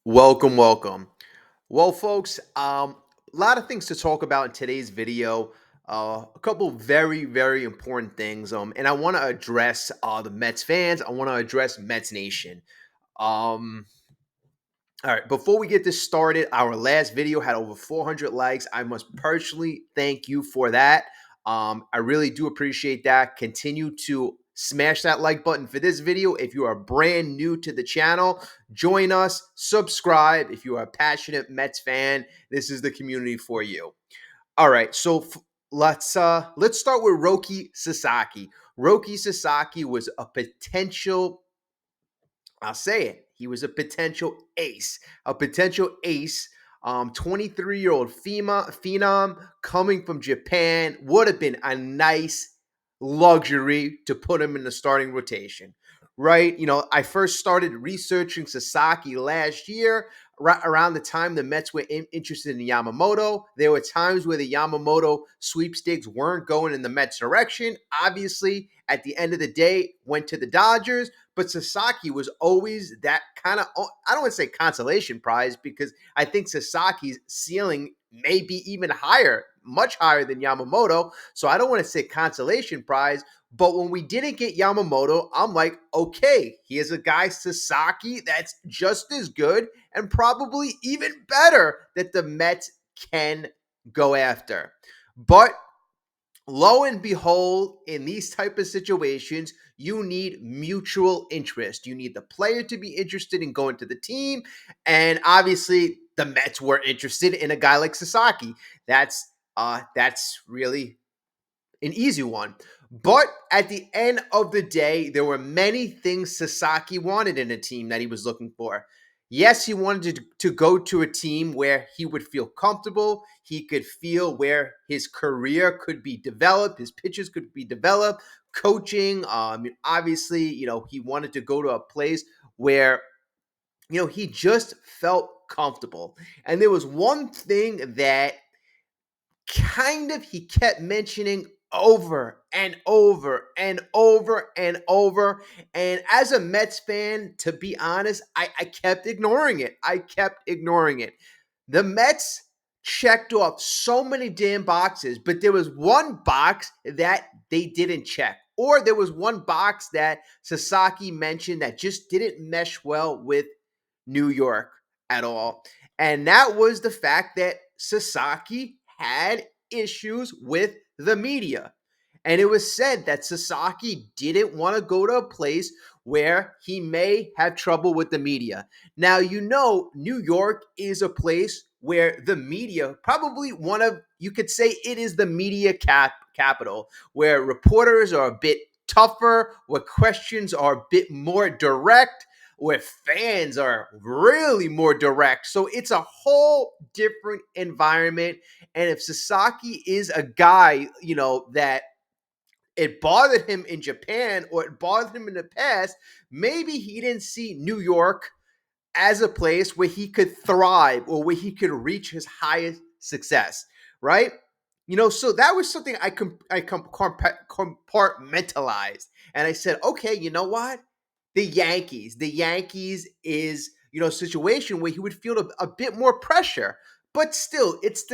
Welcome, welcome. Well, folks, a lot of things to talk about in today's video. A couple very, very important things. And I want to address the Mets fans. I want to address Mets Nation. Um, all right, before we get this started, our last video had over 400 likes. I must personally thank you for that. I really do appreciate that. Continue to smash that like button for this video. If you are brand new to the channel, join us, subscribe. If you are a passionate Mets fan, this is the community for you. All right, so let's start with Roki Sasaki. Roki Sasaki was a potential, I'll say it. He was a potential ace. A potential ace. 23-year-old phenom coming from Japan would have been a nice luxury to put him in the starting rotation, right? I first started researching Sasaki last year, right around the time the Mets were interested in Yamamoto. There were times where the Yamamoto sweepstakes weren't going in the Mets' direction. Obviously, at the end of the day, went to the Dodgers. But Sasaki was always that kind of, I don't want to say consolation prize, because I think Sasaki's ceiling may be even higher, much higher than Yamamoto. So I don't want to say consolation prize. But when we didn't get Yamamoto, I'm like, okay, here's a guy, Sasaki, that's just as good and probably even better that the Mets can go after. But lo and behold, in these type of situations, you need mutual interest. You need the player to be interested in going to the team, and obviously the Mets were interested in a guy like Sasaki. That's really an easy one. But at the end of the day, there were many things Sasaki wanted in a team that he was looking for. Yes, he wanted to go to a team where he would feel comfortable. He could feel where his career could be developed, his pitches could be developed, coaching. Obviously, he wanted to go to a place where, he just felt comfortable. And there was one thing that kind of he kept mentioning over and over and over and over. And as a Mets fan, to be honest, I kept ignoring it. I kept ignoring it. The Mets checked off so many damn boxes, but there was one box that they didn't check. Or there was one box that Sasaki mentioned that just didn't mesh well with New York at all. And that was the fact that Sasaki had issues with the media. And it was said that Sasaki didn't want to go to a place where he may have trouble with the media. Now, New York is a place where the media, probably you could say it is the media capital, where reporters are a bit tougher, where questions are a bit more direct, where fans are really more direct. So it's a whole different environment. And if Sasaki is a guy, that it bothered him in Japan or it bothered him in the past, maybe he didn't see New York as a place where he could thrive or where he could reach his highest success, right? So that was something I compartmentalized. And I said, okay, you know what? The Yankees is, a situation where he would feel a bit more pressure. But still, it's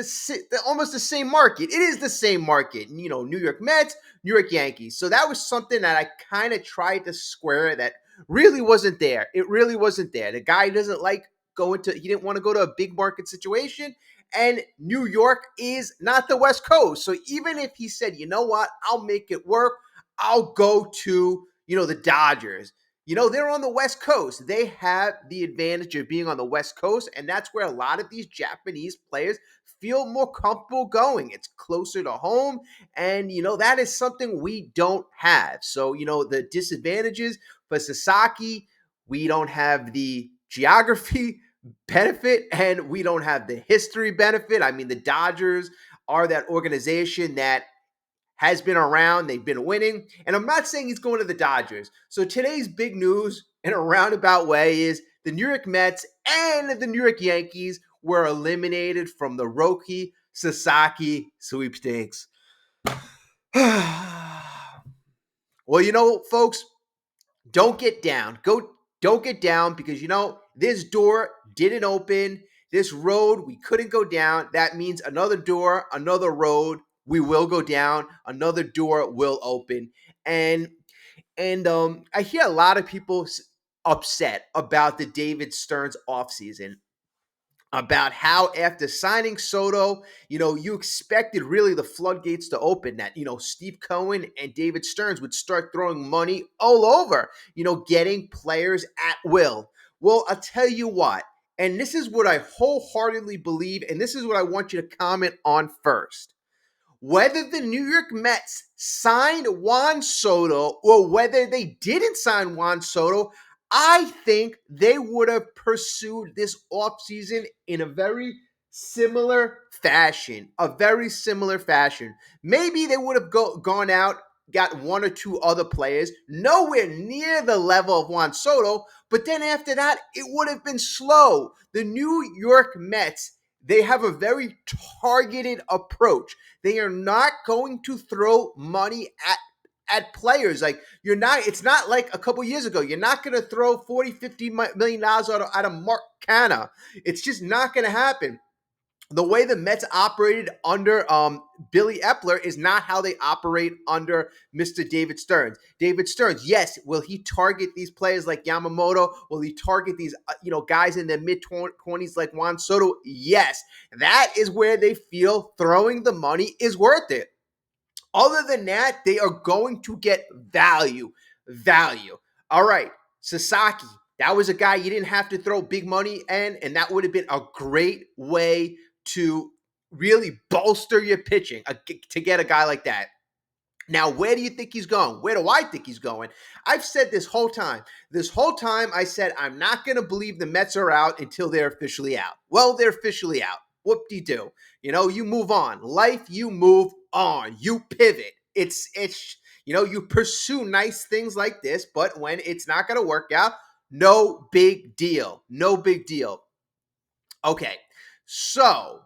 almost the same market. It is the same market. New York Mets, New York Yankees. So that was something that I kind of tried to square that really wasn't there. It really wasn't there. The guy doesn't like he didn't want to go to a big market situation. And New York is not the West Coast. So even if he said, you know what, I'll make it work, I'll go to, the Dodgers. They're on the West Coast. They have the advantage of being on the West Coast, and that's where a lot of these Japanese players feel more comfortable going. It's closer to home, and that is something we don't have. So, the disadvantages for Sasaki, we don't have the geography benefit and we don't have the history benefit. I mean, the Dodgers are that organization that has been around. They've been winning. And I'm not saying he's going to the Dodgers. So today's big news in a roundabout way is the New York Mets and the New York Yankees were eliminated from the Roki Sasaki sweepstakes. Well, folks, don't get down. Don't get down, because this door didn't open. This road we couldn't go down. That means another door, another road we will go down, another door will open. And I hear a lot of people upset about the David Stearns offseason, about how after signing Soto, you expected really the floodgates to open, that, Steve Cohen and David Stearns would start throwing money all over, getting players at will. Well, I'll tell you what, and this is what I wholeheartedly believe, and this is what I want you to comment on first. Whether the New York Mets signed Juan Soto or whether they didn't sign Juan Soto, I think they would have pursued this offseason in a very similar fashion. A very similar fashion. Maybe they would have gone out, got one or two other players, nowhere near the level of Juan Soto, but then after that, it would have been slow. The New York Mets, they have a very targeted approach. They are not going to throw money at players. Like, it's not like a couple years ago. You're not going to throw 40, $50 million out of Mark Canha. It's just not going to happen. The way the Mets operated under Billy Epler is not how they operate under Mr. David Stearns. David Stearns, yes, will he target these players like Yamamoto? Will he target these guys in their mid-20s like Juan Soto? Yes. That is where they feel throwing the money is worth it. Other than that, they are going to get value. Value. All right, Sasaki. That was a guy you didn't have to throw big money in, and that would have been a great way to really bolster your pitching to get a guy like that. Now, where do you think he's going? Where do I think he's going? I've said this whole time. This whole time I said I'm not going to believe the Mets are out until they're officially out. Well, they're officially out. Whoop-de-doo. You move on. Life, you move on. You pivot. It's you pursue nice things like this, but when it's not going to work out, no big deal. No big deal. Okay, so,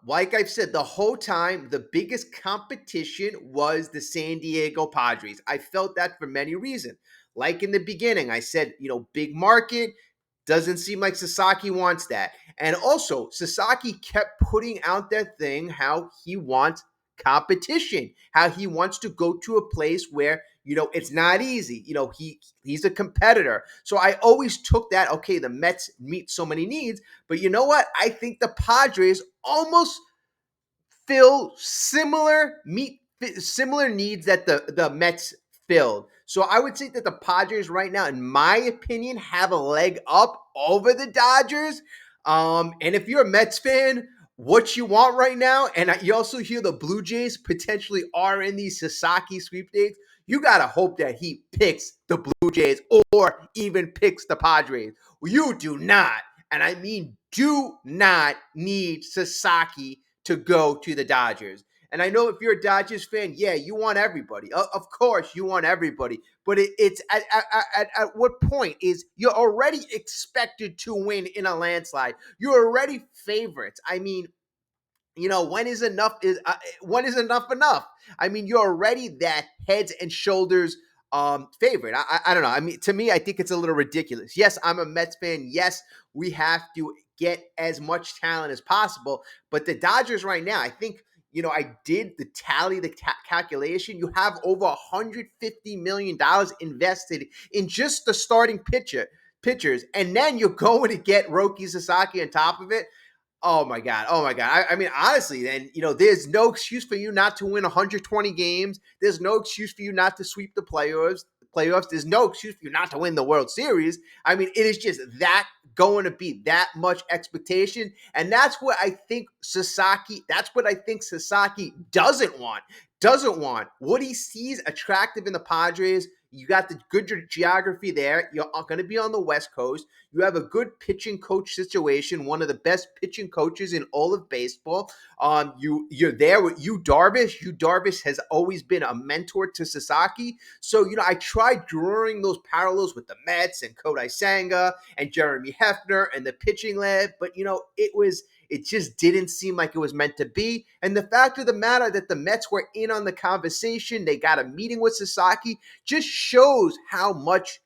like I've said, the whole time, the biggest competition was the San Diego Padres. I felt that for many reasons. Like in the beginning, I said, big market, doesn't seem like Sasaki wants that. And also, Sasaki kept putting out that thing how he wants competition, how he wants to go to a place where it's not easy. He's a competitor. So I always took that, okay, the Mets meet so many needs, but you know what? I think the Padres almost fill similar needs that the Mets filled. So I would say that the Padres right now, in my opinion, have a leg up over the Dodgers. And if you're a Mets fan, what you want right now, and you also hear the Blue Jays potentially are in these Sasaki sweepstakes, you got to hope that he picks the Blue Jays or even picks the Padres. You do not, and I mean do not, need Sasaki to go to the Dodgers. And I know if you're a Dodgers fan, yeah, you want everybody. Of course, you want everybody. But it's at what point is you're already expected to win in a landslide? You're already favorites. I mean, when is enough enough? I mean, you're already that heads and shoulders favorite. I don't know. I mean, to me, I think it's a little ridiculous. Yes, I'm a Mets fan. Yes, we have to get as much talent as possible. But the Dodgers right now, I think, I did the calculation. You have over $150 million invested in just the starting pitchers. And then you're going to get Roki Sasaki on top of it. Oh my God. Oh my God. I mean, honestly, then, there's no excuse for you not to win 120 games. There's no excuse for you not to sweep the playoffs. There's no excuse for you not to win the World Series. I mean, it is just that going to be that much expectation. And that's what I think Sasaki doesn't want. What he sees attractive in the Padres. You got the good geography there. You're going to be on the West Coast. You have a good pitching coach situation, one of the best pitching coaches in all of baseball. You're there with Yu Darvish. Yu Darvish has always been a mentor to Sasaki. So, I tried drawing those parallels with the Mets and Kodai Senga and Jeremy Hefner and the pitching lab, but, it just didn't seem like it was meant to be. And the fact of the matter that the Mets were in on the conversation, they got a meeting with Sasaki, just shows how much,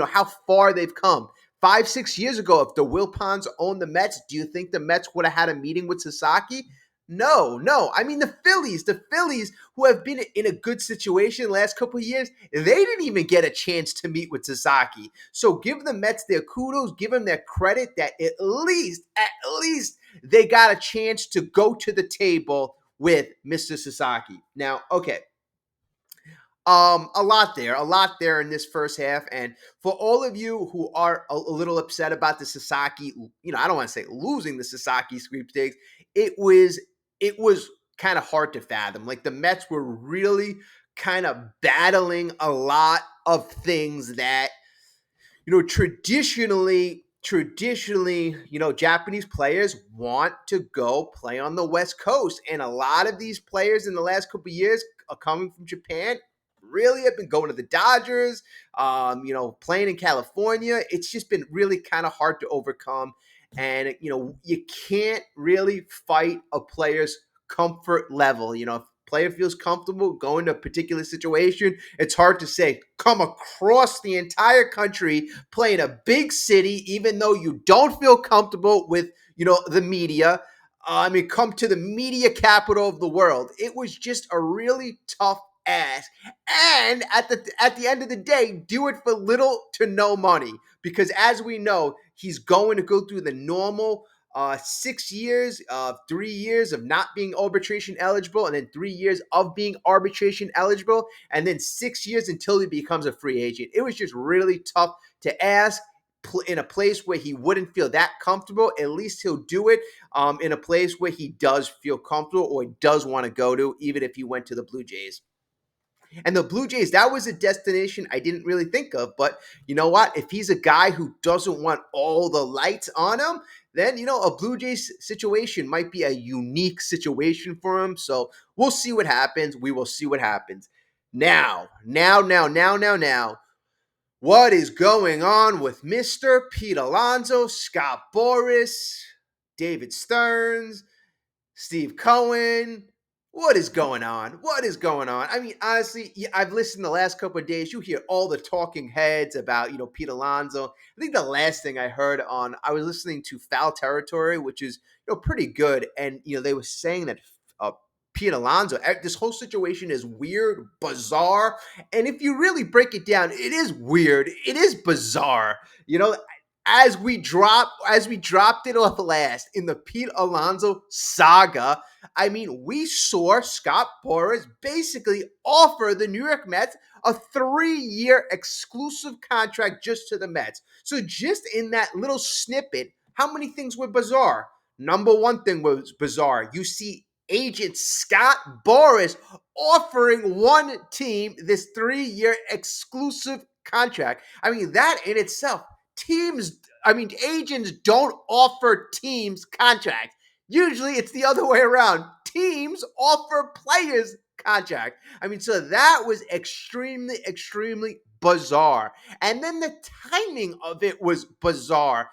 how far they've come. 5, 6 years ago, if the Wilpons owned the Mets, do you think the Mets would have had a meeting with Sasaki? No, no. I mean, the Phillies, who have been in a good situation the last couple of years, they didn't even get a chance to meet with Sasaki. So give the Mets their kudos, give them their credit that at least they got a chance to go to the table with Mr. Sasaki. Now, okay, a lot there in this first half. And for all of you who are a little upset about the Sasaki, I don't want to say losing the Sasaki sweepstakes, it was kind of hard to fathom. Like the Mets were really kind of battling a lot of things that traditionally, Japanese players want to go play on the West Coast. And a lot of these players in the last couple of years are coming from Japan. Really have been going to the Dodgers, playing in California. It's just been really kind of hard to overcome. And, you can't really fight a player's comfort level. If player feels comfortable going to a particular situation, it's hard to say, come across the entire country, play in a big city, even though you don't feel comfortable with, the media. Come to the media capital of the world. It was just a really tough ask. And at the end of the day, do it for little to no money. Because as we know, he's going to go through the normal 6 years, 3 years of not being arbitration eligible, and then 3 years of being arbitration eligible, and then 6 years until he becomes a free agent. It was just really tough to ask in a place where he wouldn't feel that comfortable. At least he'll do it in a place where he does feel comfortable or does want to go to, even if he went to the Blue Jays. And the Blue Jays, that was a destination I didn't really think of. But you know what? If he's a guy who doesn't want all the lights on him, then, a Blue Jays situation might be a unique situation for him. So we'll see what happens. We will see what happens. Now. What is going on with Mr. Pete Alonso, Scott Boras, David Stearns, Steve Cohen? What is going on? What is going on? I mean, honestly, I've listened the last couple of days. You hear all the talking heads about, Pete Alonso. I think the last thing I heard I was listening to Foul Territory, which is, pretty good. And, they were saying that Pete Alonso, this whole situation is weird, bizarre. And if you really break it down, it is weird. It is bizarre. As we dropped it off last in the Pete Alonso saga, I mean, we saw Scott Boras basically offer the New York Mets a 3-year exclusive contract just to the Mets. So just in that little snippet, how many things were bizarre? Number one thing was bizarre. You see agent Scott Boras offering one team this 3-year exclusive contract. I mean, that in itself, agents don't offer teams contracts. Usually it's the other way around. Teams offer players contract. So that was extremely, extremely bizarre. And then the timing of it was bizarre.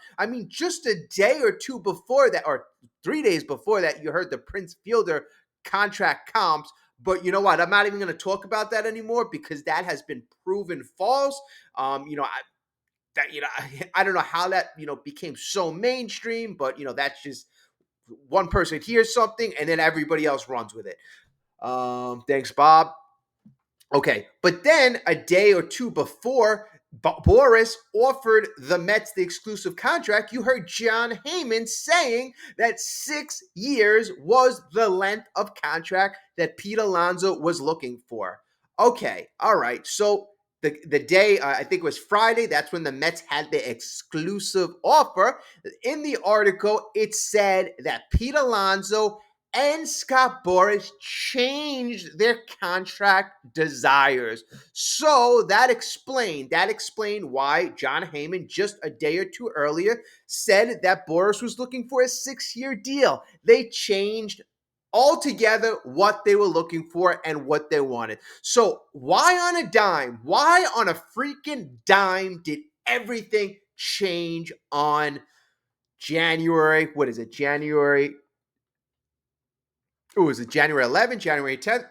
Just a day or two before that, or 3 days before that, you heard the Prince Fielder contract comps. But you know what? I'm not even going to talk about that anymore because that has been proven false. I don't know how that became so mainstream, but that's just one person hears something and then everybody else runs with it. Thanks, Bob. Okay, but then a day or two before Boras offered the Mets the exclusive contract, you heard John Heyman saying that 6 years was the length of contract that Pete Alonso was looking for. Okay, all right. So the day, I think it was Friday, that's when the Mets had the exclusive offer. In the article, it said that Pete Alonso and Scott Boras changed their contract desires. So that explained why John Heyman just a day or two earlier said that Boras was looking for a 6-year deal. They changed altogether what they were looking for and what they wanted. So why on a dime? Why on a freaking dime did everything change on January? What is it? January 11th, January 10th?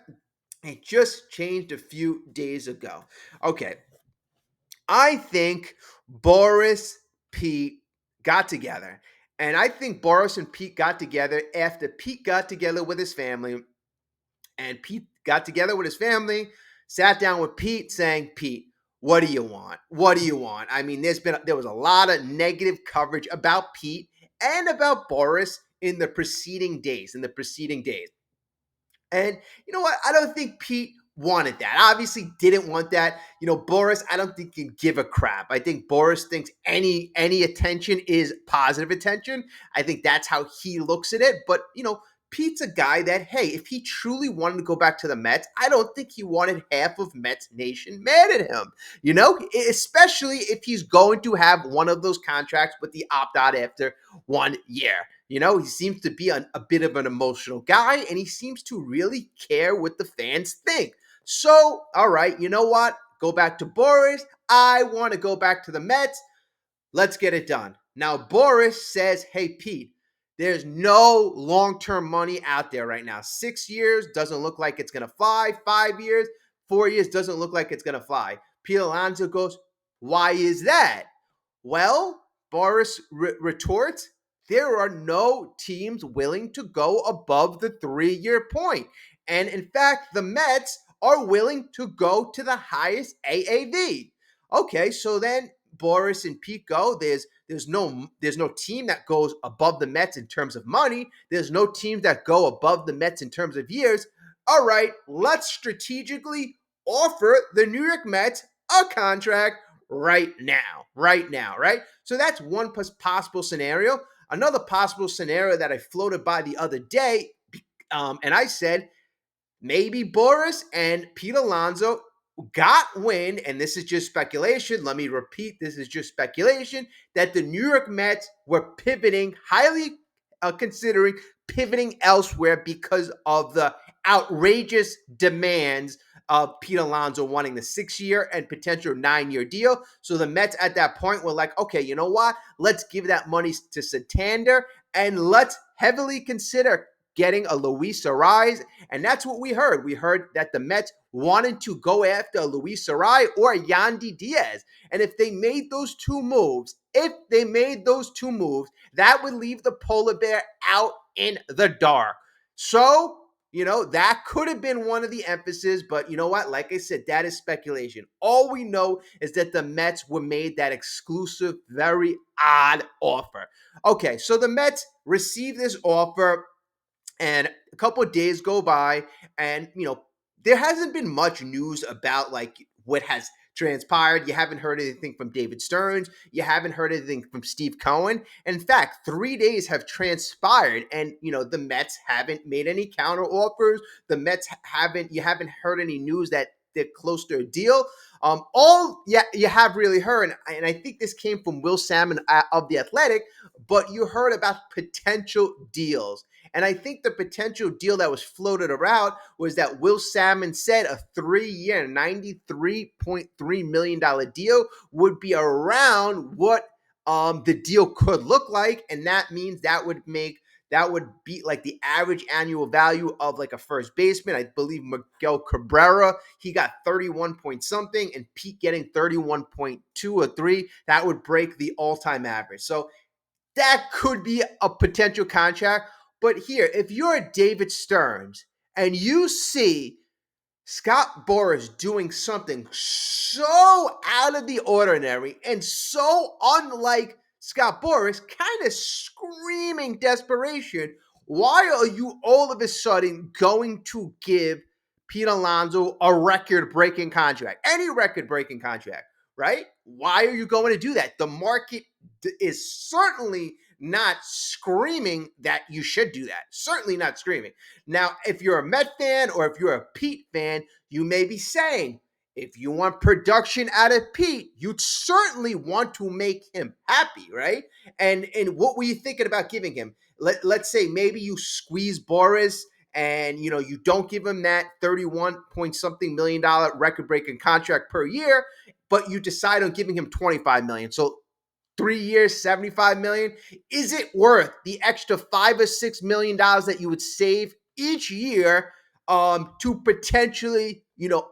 It just changed a few days ago. Okay. I think Boras Pete got together. And I think Boris and Pete got together after Pete got together with his family. And Pete got together with his family, sat down with Pete saying, Pete, what do you want? What do you want? I mean, there was a lot of negative coverage about Pete and about Boris in the preceding days. And you know what? I don't think Pete wanted that. Obviously, didn't want that. Boris, I don't think can give a crap. I think Boris thinks any attention is positive attention. I think that's how he looks at it. But Pete's a guy that, hey, if he truly wanted to go back to the Mets, I don't think he wanted half of Mets Nation mad at him. Especially if he's going to have one of those contracts with the opt out after 1 year. He seems to be a bit of an emotional guy, and he seems to really care what the fans think. So, all right, you know what? Go back to Boris. I want to go back to the Mets. Let's get it done. Now, Boris says, hey, Pete, there's no long-term money out there right now. 6 years doesn't look like it's going to fly. 5 years, 4 years doesn't look like it's going to fly. Pete Alonso goes, why is that? Well, Boris retorts, there are no teams willing to go above the 3-year point. And in fact, the Mets are willing to go to the highest AAV. Okay, so then Boris and Pete go. There's no team that goes above the Mets in terms of money. There's no teams that go above the Mets in terms of years. All right, let's strategically offer the New York Mets a contract right now, right? So that's one possible scenario. Another possible scenario that I floated by the other day, and I said, maybe Boris and Pete Alonso got wind, and this is just speculation. Let me repeat, this is just speculation, that the New York Mets were pivoting, highly considering pivoting elsewhere because of the outrageous demands of Pete Alonso wanting the 6-year and potential 9-year deal. So the Mets at that point were like, okay, you know what? Let's give that money to Santander, and let's heavily consider getting a Luis Arraez. And that's what we heard. We heard that the Mets wanted to go after Luis Arraez or Yandy Diaz. And if they made those two moves, that would leave the polar bear out in the dark. So, that could have been one of the emphases, but you know what? Like I said, that is speculation. All we know is that the Mets were made that exclusive, very odd offer. Okay, so the Mets received this offer, and a couple of days go by, and there hasn't been much news about like what has transpired. You haven't heard anything from David Stearns. You haven't heard anything from Steve Cohen. In fact, 3 days have transpired, and the Mets haven't made any counter offers. You haven't heard any news that they're close to a deal. You have really heard, and I think this came from Will Salmon of The Athletic, but you heard about potential deals. And I think the potential deal that was floated around was that Will Salmon said a 3-year, $93.3 million deal would be around what the deal could look like. And that means that would be like the average annual value of like a first baseman. I believe Miguel Cabrera, he got 31 point something, and Pete getting 31.2 or 3. That would break the all-time average. So that could be a potential contract. But here, if you're David Stearns and you see Scott Boras doing something so out of the ordinary and so unlike Scott Boras, kind of screaming desperation, why are you all of a sudden going to give Pete Alonso a record-breaking contract? Any record-breaking contract, right? Why are you going to do that? The market is certainly not screaming that you should do that. Certainly not screaming. Now, if you're a Met fan or if you're a Pete fan, you may be saying, if you want production out of Pete, you'd certainly want to make him happy, right? And what were you thinking about giving him? Let's say maybe you squeeze Boris and you don't give him that 31 point something million dollar record-breaking contract per year, but you decide on giving him 25 million. So 3 years, 75 million. Is it worth the extra $5 or $6 million that you would save each year to potentially,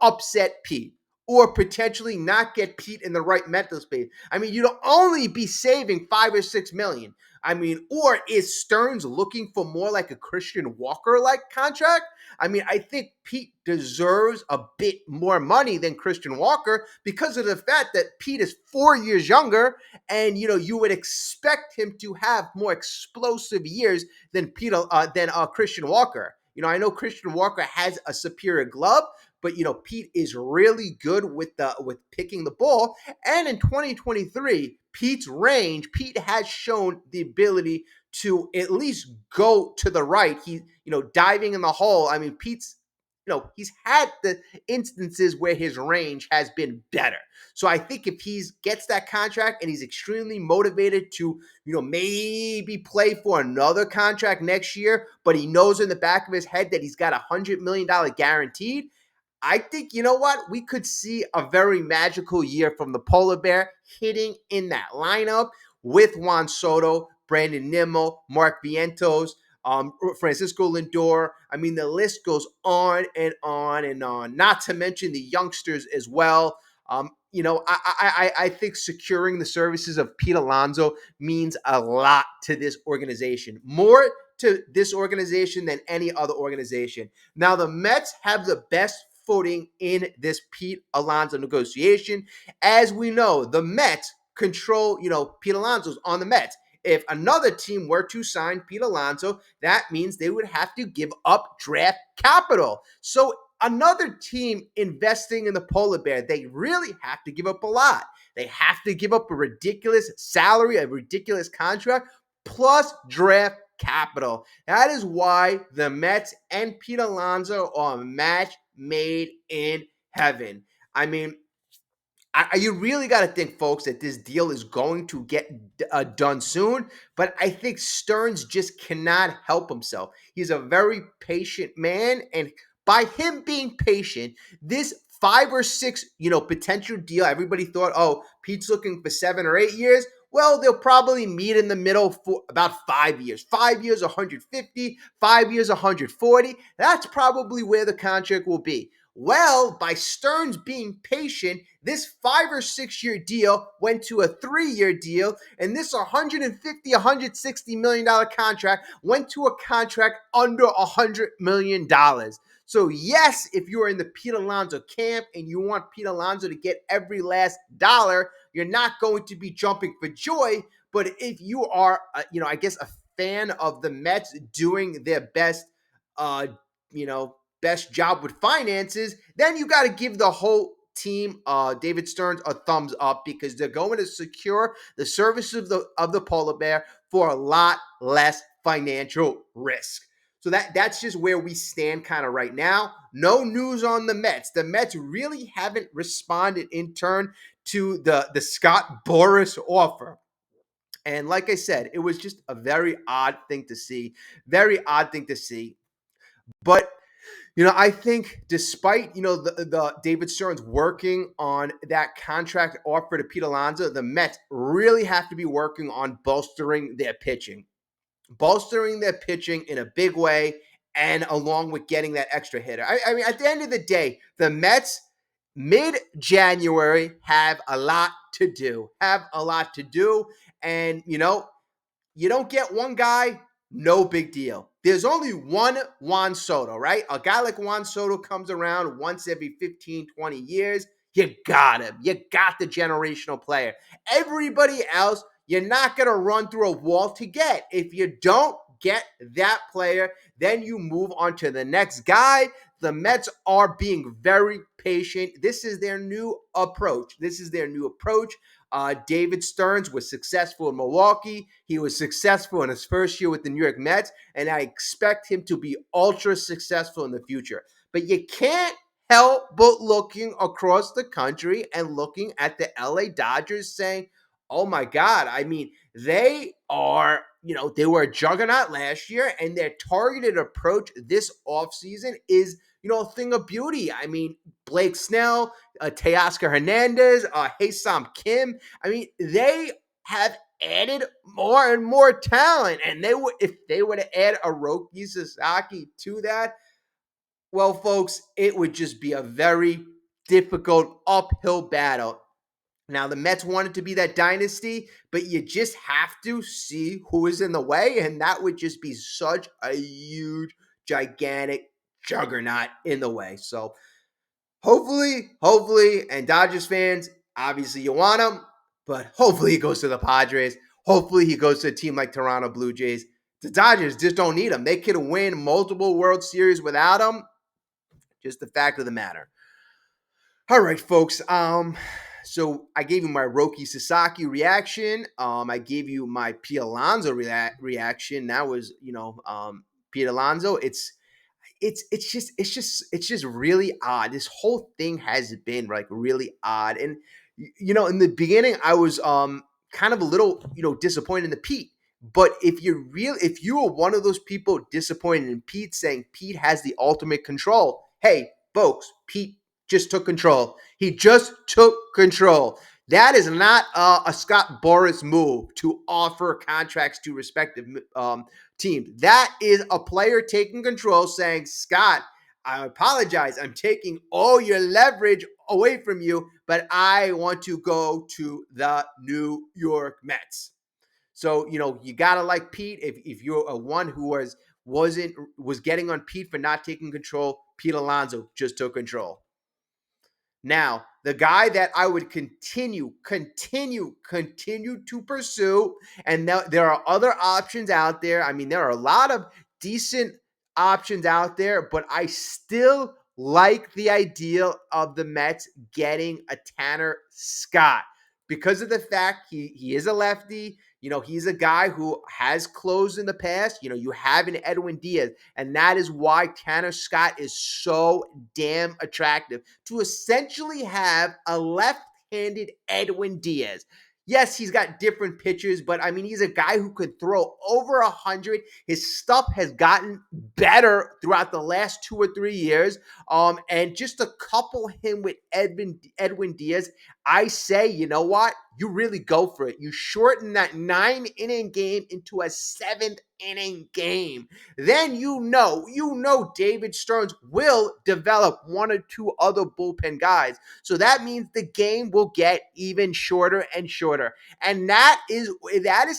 upset Pete? or potentially not get Pete in the right mental space. I mean, you'd only be saving 5 or 6 million. I mean, or is Stearns looking for more like a Christian Walker like contract? I mean, I think Pete deserves a bit more money than Christian Walker because of the fact that Pete is 4 years younger, and you would expect him to have more explosive years than Christian Walker. I know Christian Walker has a superior glove, but Pete is really good with picking the ball. And in 2023, Pete has shown the ability to at least go to the right. Diving in the hole. I mean, he's had the instances where his range has been better. So I think if he gets that contract and he's extremely motivated to, maybe play for another contract next year, but he knows in the back of his head that he's got $100 million guaranteed, I think, you know what? We could see a very magical year from the Polar Bear hitting in that lineup with Juan Soto, Brandon Nimmo, Mark Vientos, Francisco Lindor. I mean, the list goes on and on and on, not to mention the youngsters as well. I think securing the services of Pete Alonso means a lot to this organization, more to this organization than any other organization. Now, the Mets have the best footing in this Pete Alonso negotiation. As we know, the Mets control, Pete Alonso's on the Mets. If another team were to sign Pete Alonso, that means they would have to give up draft capital. So another team investing in the Polar Bear, they really have to give up a lot. They have to give up a ridiculous salary, a ridiculous contract, plus draft capital. That is why the Mets and Pete Alonso are a match made in heaven. I mean, you really got to think, folks, that this deal is going to get done soon. But I think Stearns just cannot help himself. He's a very patient man. And by him being patient, this 5 or 6, potential deal, everybody thought, oh, Pete's looking for 7 or 8 years. Well, they'll probably meet in the middle for about 5 years. 5 years, 150, 5 years, 140. That's probably where the contract will be. Well, by Stearns being patient, this 5 or 6 year deal went to a 3 year deal, and this $150, $160 million contract went to a contract under $100 million. So yes, if you're in the Pete Alonso camp and you want Pete Alonso to get every last dollar, you're not going to be jumping for joy. But if you are, I guess a fan of the Mets doing their best, best job with finances, then you got to give the whole team, David Stearns, a thumbs up, because they're going to secure the services of the Polar Bear for a lot less financial risk. So that's just where we stand kind of right now. No news on the Mets. The Mets really haven't responded in turn to the Scott Boras offer. And like I said, it was just a very odd thing to see. Very odd thing to see. But I think despite, the David Stearns working on that contract offer to Pete Alonso, the Mets really have to be working on bolstering their pitching. Bolstering their pitching in a big way, and along with getting that extra hitter. I mean, at the end of the day, the Mets mid-January have a lot to do. And, you don't get one guy, no big deal. There's only one Juan Soto, right? A guy like Juan Soto comes around once every 15, 20 years. You got him. You got the generational player. Everybody else, you're not going to run through a wall to get. If you don't get that player, then you move on to the next guy. The Mets are being very patient. This is their new approach. David Stearns was successful in Milwaukee. He was successful in his first year with the New York Mets, and I expect him to be ultra successful in the future. But you can't help but looking across the country and looking at the LA Dodgers saying, oh my God, I mean, they were a juggernaut last year, and their targeted approach this offseason is, a thing of beauty. I mean, Blake Snell, Teoscar Hernandez, Hae-Sam Kim. I mean, they have added more and more talent, and if they were to add a Roki Sasaki to that, well, folks, it would just be a very difficult uphill battle. Now, the Mets wanted to be that dynasty, but you just have to see who is in the way, and that would just be such a huge, gigantic juggernaut in the way. So, hopefully, and Dodgers fans, obviously you want him, but hopefully he goes to the Padres. Hopefully he goes to a team like Toronto Blue Jays. The Dodgers just don't need him. They could win multiple World Series without him. Just the fact of the matter. All right, folks. So I gave you my Roki Sasaki reaction. I gave you my Pete Alonso reaction. That was, Pete Alonso. It's just really odd. This whole thing has been like really odd. And in the beginning I was kind of a little, disappointed in the Pete. But if you are one of those people disappointed in Pete, saying Pete has the ultimate control, hey folks, Pete just took control. He just took control. That is not a Scott Boras move to offer contracts to respective team. That is a player taking control, saying, Scott, I apologize. I'm taking all your leverage away from you, but I want to go to the New York Mets. So, you gotta like Pete. If you're a one who was getting on Pete for not taking control, Pete Alonso just took control. Now, the guy that I would continue to pursue, and there are other options out there. I mean, there are a lot of decent options out there, but I still like the idea of the Mets getting a Tanner Scott because of the fact he is a lefty. He's a guy who has closed in the past. You have an Edwin Diaz, and that is why Tanner Scott is so damn attractive, to essentially have a left-handed Edwin Diaz. Yes, he's got different pitches, but I mean, he's a guy who could throw over 100. His stuff has gotten better throughout the last 2 or 3 years. And just to couple him with Edwin Diaz, I say, you know what? You really go for it. You shorten that 9-inning game into a 7th-inning game. Then David Stearns will develop one or two other bullpen guys. So that means the game will get even shorter and shorter. And that is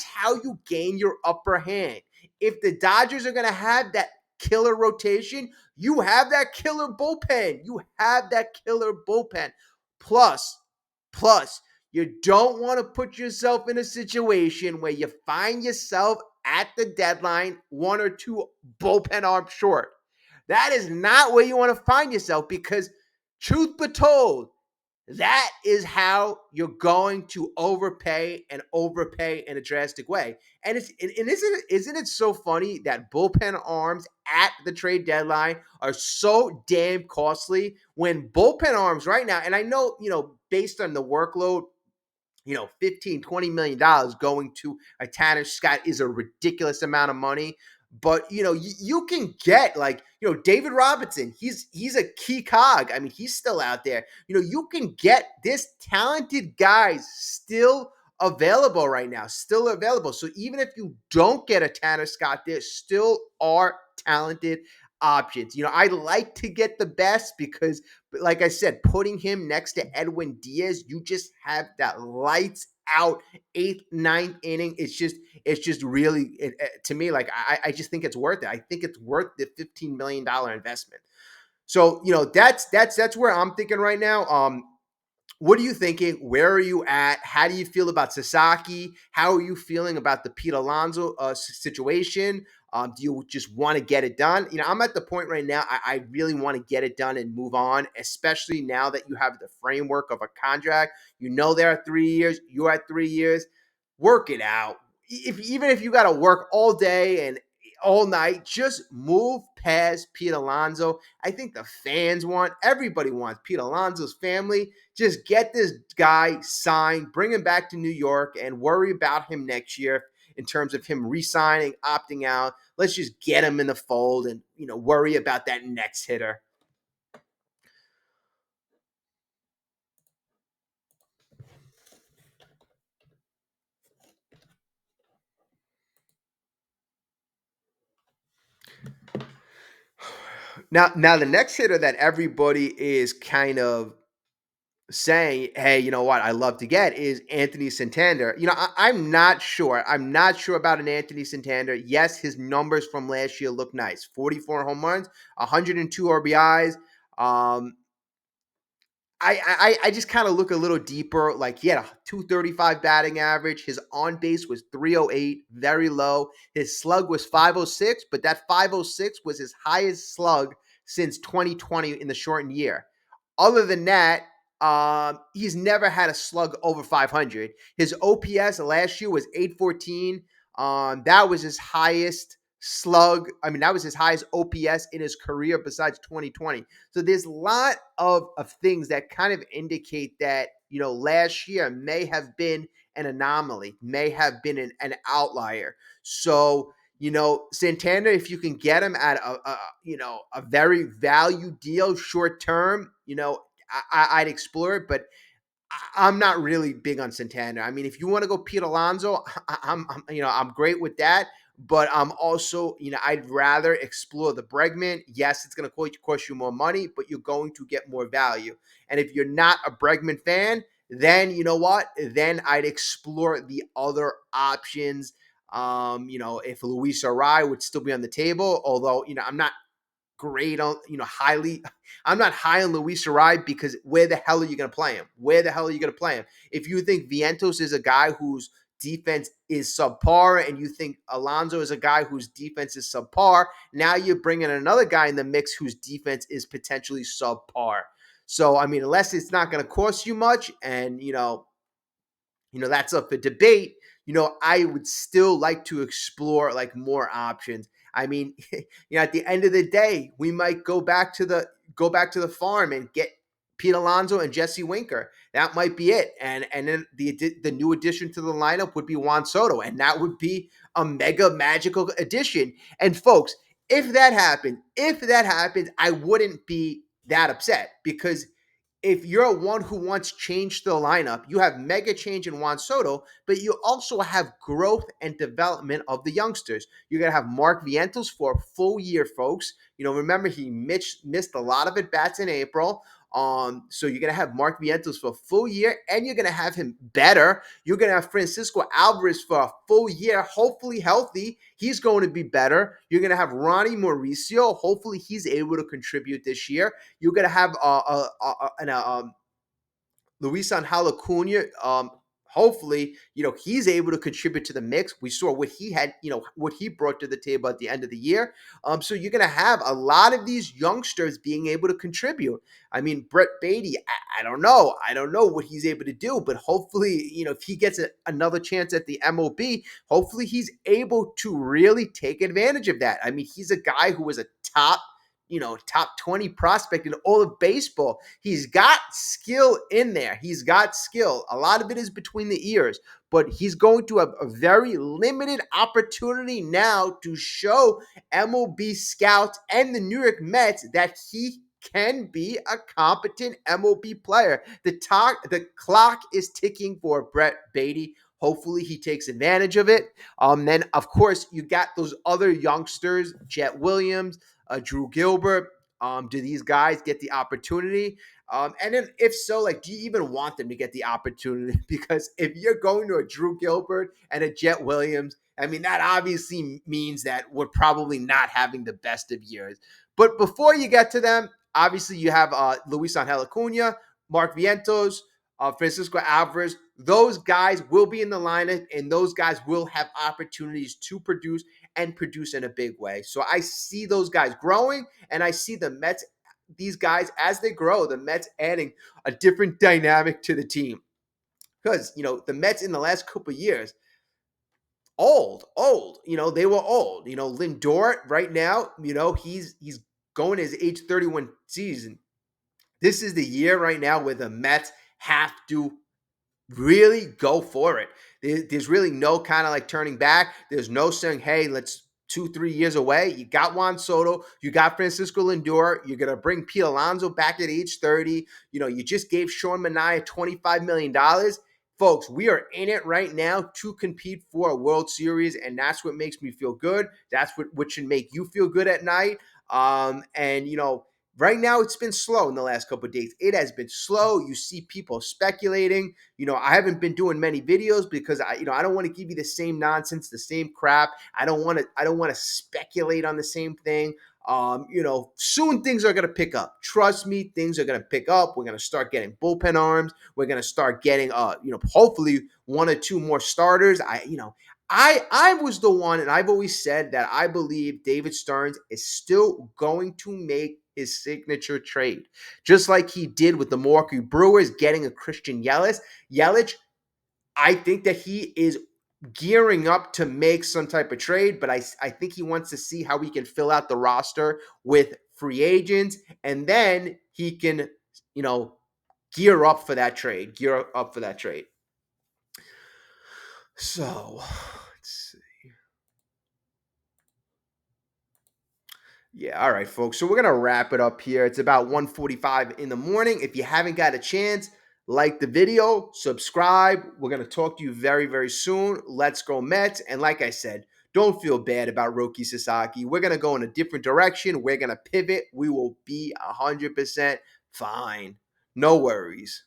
how you gain your upper hand. If the Dodgers are going to have that killer rotation, you have that killer bullpen. Plus, you don't want to put yourself in a situation where you find yourself at the deadline one or two bullpen arms short. That is not where you want to find yourself, because truth be told, that is how you're going to overpay in a drastic way. And isn't it so funny that bullpen arms at the trade deadline are so damn costly, when bullpen arms right now, and I know, based on the workload, $15-20 million going to a Tanner Scott is a ridiculous amount of money. But you can get, like, David Robinson. He's a key cog. I mean, he's still out there. You can get this talented guys still available right now. Still available. So even if you don't get a Tanner Scott, there still are talented options. I like to get the best because, like I said, putting him next to Edwin Diaz, you just have that lights out 8th, 9th inning. It's just really, to me, like, I just think it's worth it. I think it's worth the $15 million investment. So, that's where I'm thinking right now. What are you thinking? Where are you at? How do you feel about Sasaki? How are you feeling about the Pete Alonso situation? Do you just want to get it done? I'm at the point right now, I really want to get it done and move on, especially now that you have the framework of a contract. There are 3 years. You're at 3 years. Work it out. Even if you got to work all day and all night, just move past Pete Alonso. I think the fans everybody wants Pete Alonso's family. Just get this guy signed, bring him back to New York, and worry about him next year in terms of him re-signing, opting out. Let's just get him in the fold and, worry about that next hitter. Now the next hitter that everybody is kind of saying, "Hey, you know what? I love to get is Anthony Santander." I'm not sure. I'm not sure about an Anthony Santander. Yes, his numbers from last year look nice: 44 home runs, 102 RBIs. Um, I just kind of look a little deeper. Like he had a 235 batting average. His on base was 308, very low. His slug was 506, but that 506 was his highest slug since 2020 in the shortened year. Other than that, he's never had a slug over 500. His OPS last year was 814. That was his highest slug. I mean, that was his highest OPS in his career besides 2020. So there's a lot of things that kind of indicate that, last year may have been an anomaly, may have been an outlier. So, Santana, if you can get him at a very value deal short term, I'd explore it, but I'm not really big on Santana. I mean, if you want to go Pete Alonso, I'm great with that. But I'm also, I'd rather explore the Bregman. Yes, it's going to cost you more money, but you're going to get more value. And if you're not a Bregman fan, then you know what? Then I'd explore the other options. If Luis Arai would still be on the table, although, I'm not great on, highly. I'm not high on Luis Arai because where the hell are you going to play him? Where the hell are you going to play him? If you think Vientos is a guy whose defense is subpar and you think Alonso is a guy whose defense is subpar, now you're bringing another guy in the mix whose defense is potentially subpar. So, I mean, unless it's not going to cost you much and, that's up for debate. I would still like to explore like more options. I mean, at the end of the day, we might go back to the farm and get Pete Alonso and Jesse Winker. That might be it. And then the new addition to the lineup would be Juan Soto, and that would be a mega magical addition. And folks, if that happens, I wouldn't be that upset because if you're one who wants change to the lineup, you have mega change in Juan Soto, but you also have growth and development of the youngsters. You're going to have Mark Vientos for a full year, folks. Remember, he missed a lot of at bats in April. So you're going to have Mark Vientos for a full year, and you're going to have him better. You're going to have Francisco Alvarez for a full year, hopefully healthy. He's going to be better. You're going to have Ronnie Mauricio. Hopefully he's able to contribute this year. You're going to have Luis Angel Acuna, hopefully, he's able to contribute to the mix. We saw what he had, what he brought to the table at the end of the year. So you're going to have a lot of these youngsters being able to contribute. I mean, Brett Beatty, I don't know. I don't know what he's able to do, but hopefully, if he gets another chance at the MLB, hopefully he's able to really take advantage of that. I mean, he's a guy who was a top 20 prospect in all of baseball. He's got skill in there. He's got skill. A lot of it is between the ears, but he's going to have a very limited opportunity now to show MLB scouts and the New York Mets that he can be a competent MLB player. The clock is ticking for Brett Beatty. Hopefully he takes advantage of it. Then, of course, you got those other youngsters, Jet Williams, Drew Gilbert. Do these guys get the opportunity? And then if so, like, do you even want them to get the opportunity? Because if you're going to a Drew Gilbert and a Jet Williams, I mean, that obviously means that we're probably not having the best of years. But before you get to them, obviously you have Luis Angel Acuna, Mark Vientos, Francisco Alvarez. Those guys will be in the lineup, and those guys will have opportunities to produce and produce in a big way. So I see those guys growing, and I see the Mets, these guys, as they grow, the Mets adding a different dynamic to the team. Because, the Mets in the last couple of years, old, they were old. Lindor right now, he's going his age 31 season. This is the year right now where the Mets have to really go for it. There's really no kind of like turning back. There's no saying, hey, let's 2-3 years away. You got Juan Soto. You got Francisco Lindor. You're going to bring Pete Alonso back at age 30. You just gave Sean Manaea $25 million. Folks, we are in it right now to compete for a World Series, and that's what makes me feel good. That's what should make you feel good at night. And, Right now, it's been slow in the last couple of days. It has been slow. You see people speculating. I haven't been doing many videos because I don't want to give you the same nonsense, the same crap. I don't want to speculate on the same thing. Soon things are gonna pick up. Trust me, things are gonna pick up. We're gonna start getting bullpen arms. We're gonna start getting hopefully one or two more starters. I was the one, and I've always said that I believe David Stearns is still going to make his signature trade, just like he did with the Milwaukee Brewers, getting a Christian Yelich. I think that he is gearing up to make some type of trade, but I think he wants to see how he can fill out the roster with free agents, and then he can, you know, gear up for that trade. Gear up for that trade. So let's see. Yeah, all right, folks. So we're gonna wrap it up here. It's about 1:45 in the morning. If you haven't got a chance, like the video, subscribe. We're gonna talk to you very, very soon. Let's go Mets. And like I said, don't feel bad about Roki Sasaki. We're gonna go in a different direction. We're gonna pivot. We will be 100% fine. No worries.